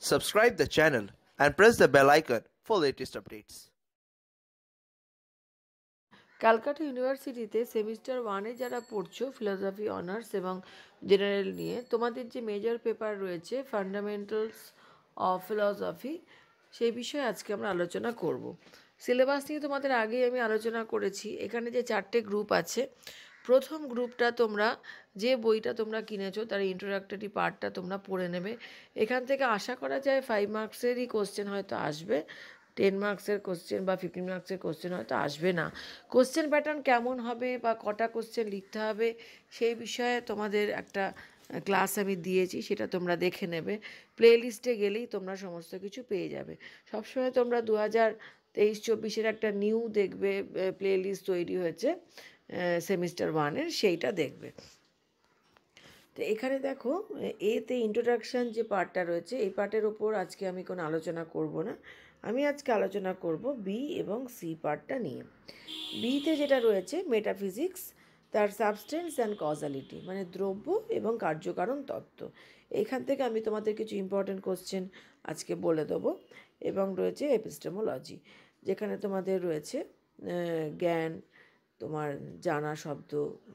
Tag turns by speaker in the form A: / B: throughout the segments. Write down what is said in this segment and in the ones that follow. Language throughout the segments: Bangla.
A: Subscribe the channel and press the bell icon for latest updates.
B: Calcutta ইউনিভার্সিটিতে সেমিস্টার ওয়ানে যারা পড়ছো ফিলোসফি অনার্স এবং জেনারেল নিয়ে, তোমাদের যে মেজর পেপার রয়েছে ফান্ডামেন্টালস অফ ফিলসফি, সেই বিষয়ে আজকে আমরা আলোচনা করব। সিলেবাস নিয়ে তোমাদের আগেই আমি আলোচনা করেছি। এখানে যে 4টে গ্রুপ আছে, প্রথম গ্রুপটা তোমরা যে বইটা তোমরা কিনেছো তার ইন্ট্রোডাক্টরি পার্টটা তোমরা পড়ে নেবে। এখান থেকে আশা করা যায় 5 মার্কসেরই কোশ্চেন হয়তো আসবে, 10 মার্কসের কোশ্চেন বা 15 মার্কসের কোশ্চেন হয়তো আসবে না। কোশ্চেন প্যাটার্ন কেমন হবে বা কটা কোশ্চেন লিখতে হবে সেই বিষয়ে তোমাদের একটা ক্লাস আমি দিয়েছি, সেটা তোমরা দেখে নেবে। প্লে লিস্টে গেলেই তোমরা সমস্ত কিছু পেয়ে যাবে। সবসময় তোমরা 2023-24 একটা নিউ দেখবে প্লে লিস্ট তৈরি হয়েছে সেমিস্টার ওয়ানের, সেইটা দেখবে। তো এখানে দেখো, এতে ইন্ট্রোডাকশান যে পার্টটা রয়েছে, এই পার্টের ওপর আজকে আমি কোনো আলোচনা করব না। আমি আজকে আলোচনা করব বি এবং সি পার্টটা নিয়ে। বিতে যেটা রয়েছে মেটাফিজিক্স, তার সাবস্টেন্স অ্যান্ড কজালিটি, মানে দ্রব্য এবং কার্যকারণ তত্ত্ব। এইখান থেকে আমি তোমাদের কিছু ইম্পর্টেন্ট কোশ্চেন আজকে বলে দেবো। এবং রয়েছে এপিস্টেমোলজি, যেখানে তোমাদের রয়েছে জ্ঞান, তোমার জানা শব্দ,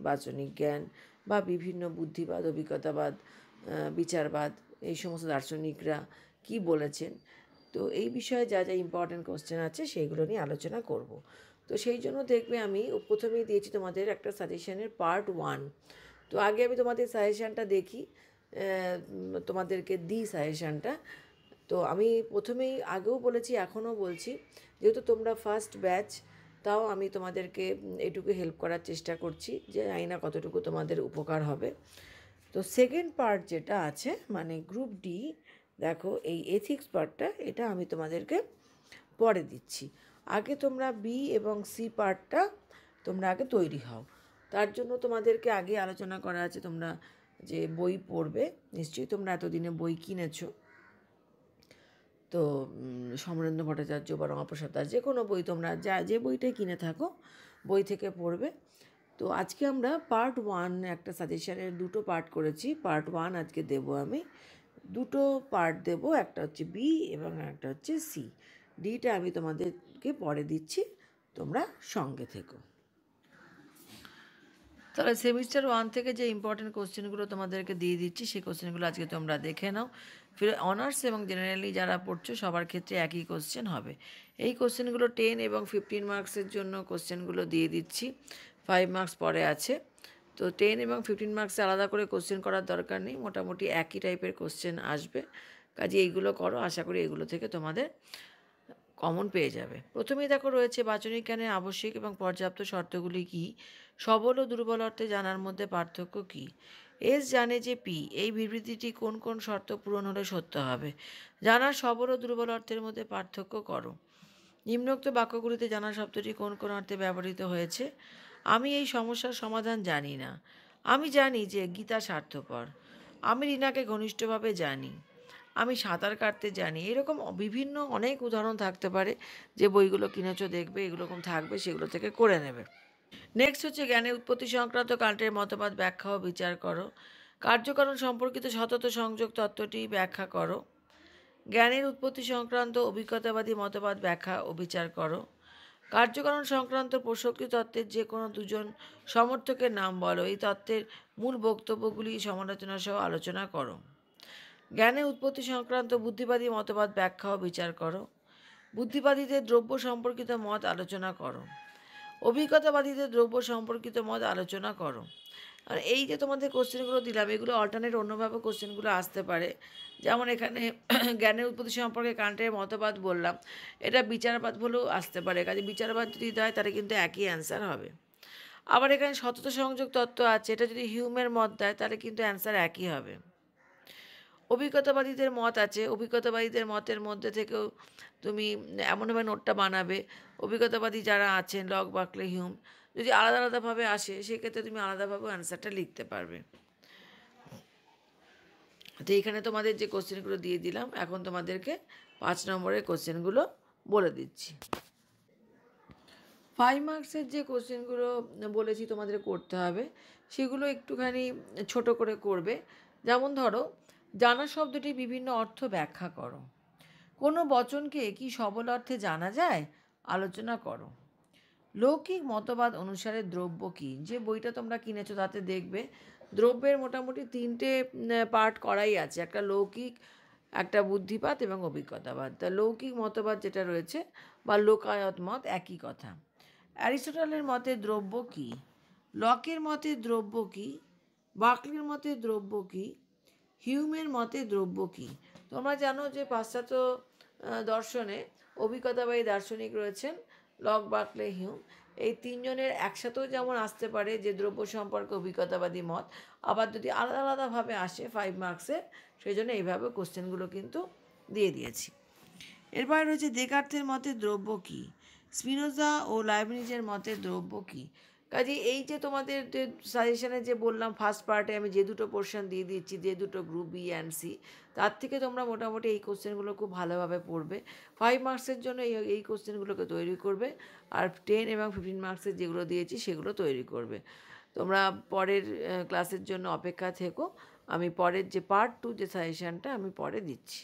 B: বাচনিক জ্ঞান বা বিভিন্ন বুদ্ধিবাদ, অভিজ্ঞতাবাদ, বিচারবাদ, এই সমস্ত দার্শনিকরা কি বলেছেন। তো এই বিষয়ে যা যা ইম্পর্ট্যান্ট কোশ্চেন আছে সেইগুলো নিয়ে আলোচনা করব। তো সেই জন্য দেখবে আমি প্রথমেই দিয়েছি তোমাদের একটা সাজেশনের পার্ট 1। তো আগে আমি তোমাদের সাজেশানটা দেখি, তোমাদেরকে দিই সাজেশানটা। তো আমি প্রথমেই আগেও বলেছি, এখনও বলছি, যেহেতু তোমরা ফার্স্ট ব্যাচ, তাও আমি তোমাদেরকে এটুকু হেল্প করার চেষ্টা করছি, যে জানি না কতটুকু তোমাদের উপকার হবে। তো সেকেন্ড পার্ট যেটা আছে, মানে গ্রুপ ডি, দেখো এই এথিক্স পার্টটা, এটা আমি তোমাদেরকে পরে দিচ্ছি। আগে তোমরা বি এবং সি পার্টটা তোমরা আগে তৈরি হও। তার জন্য তোমাদেরকে আগে আলোচনা করা আছে, তোমরা যে বই পড়বে, নিশ্চয়ই তোমরা এতদিনে বই কিনেছো। তো সমরেন্দ্র ভট্টাচার্য বা রমাপ্রসাদ দাস, যে কোনো বই তোমরা যে বইটাই কিনে থাকো, বই থেকে পড়বে। তো আজকে আমরা পার্ট 1 একটা সাজেশনের 2টো পার্ট করেছি। পার্ট 1 আজকে দেব আমি, 2টো পার্ট দেব, একটা হচ্ছে বি এবং একটা হচ্ছে সি। ডিটা আমি তোমাদেরকে পরে দিচ্ছি, তোমরা সঙ্গে থেকো। তাহলে সেমিস্টার 1 থেকে যে ইম্পর্টেন্ট কোশ্চেনগুলো তোমাদেরকে দিয়ে দিচ্ছি, সেই কোশ্চেনগুলো আজকে তোমরা দেখে নাও। ফির অনার্স এবং জেনারেলি যারা পড়ছো সবার ক্ষেত্রে একই কোশ্চেন হবে। এই কোশ্চেনগুলো 10 এবং 15 মার্কসের জন্য কোশ্চেনগুলো দিয়ে দিচ্ছি, 5 মার্কস পরে আছে। তো 10 এবং 15 মার্কসে আলাদা করে কোশ্চেন করার দরকার নেই, মোটামুটি একই টাইপের কোশ্চেন আসবে। কাজে এইগুলো করো, আশা করি এগুলো থেকে তোমাদের কমন পেয়ে যাবে। প্রথমেই দেখো রয়েছে বাচনিক জ্ঞানের আবশ্যিক এবং পর্যাপ্ত শর্তগুলি কী, সবল ও দুর্বল অর্থে জানার মধ্যে পার্থক্য কী, এস জানে যে পি, এই বিবৃতিটি কোন কোন শর্ত পূরণ হলে সত্য হবে, জানার সবল ও দুর্বল অর্থের মধ্যে পার্থক্য করো, নিম্নোক্ত বাক্যগুলিতে জানা শব্দটি কোন কোন অর্থে ব্যবহৃত হয়েছে, আমি এই সমস্যার সমাধান জানি না, আমি জানি যে গীতা স্বার্থপর, আমি রিনাকে ঘনিষ্ঠভাবে জানি, আমি সাঁতার কাটতে জানি। এরকম বিভিন্ন অনেক উদাহরণ থাকতে পারে, যে বইগুলো কিনেছো দেখবে এগুলোরকম থাকবে, সেগুলো থেকে করে নেবে। নেক্সট হচ্ছে জ্ঞানের উৎপত্তি সংক্রান্ত কান্টের মতবাদ ব্যাখ্যা ও বিচার করো। কার্যকারণ সম্পর্কিত সতত সংযোগ তত্ত্বটি ব্যাখ্যা করো। জ্ঞানের উৎপত্তি সংক্রান্ত অভিজ্ঞতাবাদী মতবাদ ব্যাখ্যা ও বিচার করো। কার্যকারণ সংক্রান্ত প্রসক্তি তত্ত্বের যে কোনো দুজন সমর্থকের নাম বলো। এই তত্ত্বের মূল বক্তব্যগুলি সমালোচনা সহ আলোচনা করো। জ্ঞানের উৎপত্তি সংক্রান্ত বুদ্ধিবাদী মতবাদ ব্যাখ্যা ও বিচার করো। বুদ্ধিবাদীদের দ্রব্য সম্পর্কিত মত আলোচনা করো। অভিজ্ঞতাবাদীদের দ্রব্য সম্পর্কিত মত আলোচনা করো। আর এই যে তোমাদের কোশ্চেনগুলো দিলাম, এগুলো অল্টারনেট অন্যভাবে কোশ্চেনগুলো আসতে পারে। যেমন এখানে জ্ঞানের উৎপত্তি সম্পর্কে কান্টের মতবাদ বললাম, এটা বিচারবাদ বলেও আসতে পারে। কাজে বিচারবাদ যদি দেয় তাহলে কিন্তু একই অ্যান্সার হবে। আবার এখানে সতত সংযোগ তত্ত্ব আছে, এটা যদি হিউমের মত দেয় তাহলে কিন্তু অ্যান্সার একই হবে। অভিজ্ঞতাবাদীদের মত আছে, অভিজ্ঞতাবাদীদের মতের মধ্যে থেকেও তুমি এমনভাবে নোটটা বানাবে, অভিজ্ঞতাবাদী যারা আছেন লক, বার্কলে, হিউম, যদি আলাদা আলাদাভাবে আসে সেক্ষেত্রে তুমি আলাদাভাবেও অ্যান্সারটা লিখতে পারবে। তো এইখানে তোমাদের যে কোশ্চেনগুলো দিয়ে দিলাম, এখন তোমাদেরকে 5 নম্বরের কোশ্চেনগুলো বলে দিচ্ছি। 5 মার্কসের যে কোশ্চেনগুলো বলেছি তোমাদের করতে হবে, সেগুলো একটুখানি ছোট করে করবে। যেমন ধরো, জানা শব্দটি বিভিন্ন অর্থ ব্যাখ্যা করো। কোনো বচনকে কি সবল অর্থে জানা যায়? আলোচনা করো। লৌকিক মতবাদ অনুসারে দ্রব্য কী? যে বইটা তোমরা কিনেছো তাতে দেখবে দ্রব্যের মোটামুটি তিনটে পার্ট করাই আছে, একটা লৌকিক, একটা বুদ্ধিপাত এবং অভিজ্ঞতাবাদ। তা লৌকিক মতবাদ যেটা রয়েছে বা লোকায়ত মত একই কথা। অ্যারিস্টটলের মতে দ্রব্য কী? লকের মতে দ্রব্য কী? বার্কলির মতে দ্রব্য কী? হিউমের মতে দ্রব্য কী? তোমরা জানো যে পাশ্চাত্য দর্শনে অভিজ্ঞতাবাদী দার্শনিক রয়েছেন লক, বার্কলে, হিউম। এই তিনজনের একসাথেও যেমন আসতে পারে যে দ্রব্য সম্পর্কে অভিজ্ঞতাবাদী মত, আবার যদি আলাদা আলাদাভাবে আসে 5 মার্কসে, সেই জন্য এইভাবে কোশ্চেনগুলো কিন্তু দিয়ে দিয়েছি। এরপরে রয়েছে দেকার্থের মতে দ্রব্য কী? স্পিনোজা ও লাইবনিজের মতে দ্রব্য কী? কাজে এই যে তোমাদের যে সাজেশনে যে বললাম ফার্স্ট পার্টে আমি যে দুটো পোর্শন দিয়ে দিচ্ছি, যে দুটো গ্রুপ বি অ্যান্ড সি, তার থেকে তোমরা মোটামুটি এই কোশ্চেনগুলো খুব ভালোভাবে পড়বে। 5 মার্কসের জন্য এই কোশ্চেনগুলোকে তৈরি করবে, আর 10 এবং 15 মার্কসের যেগুলো দিয়েছি সেগুলো তৈরি করবে। তোমরা পরের ক্লাসের জন্য অপেক্ষা থেকো, আমি পরের যে পার্ট 2 যে সাজেশনটা আমি পরে দিচ্ছি।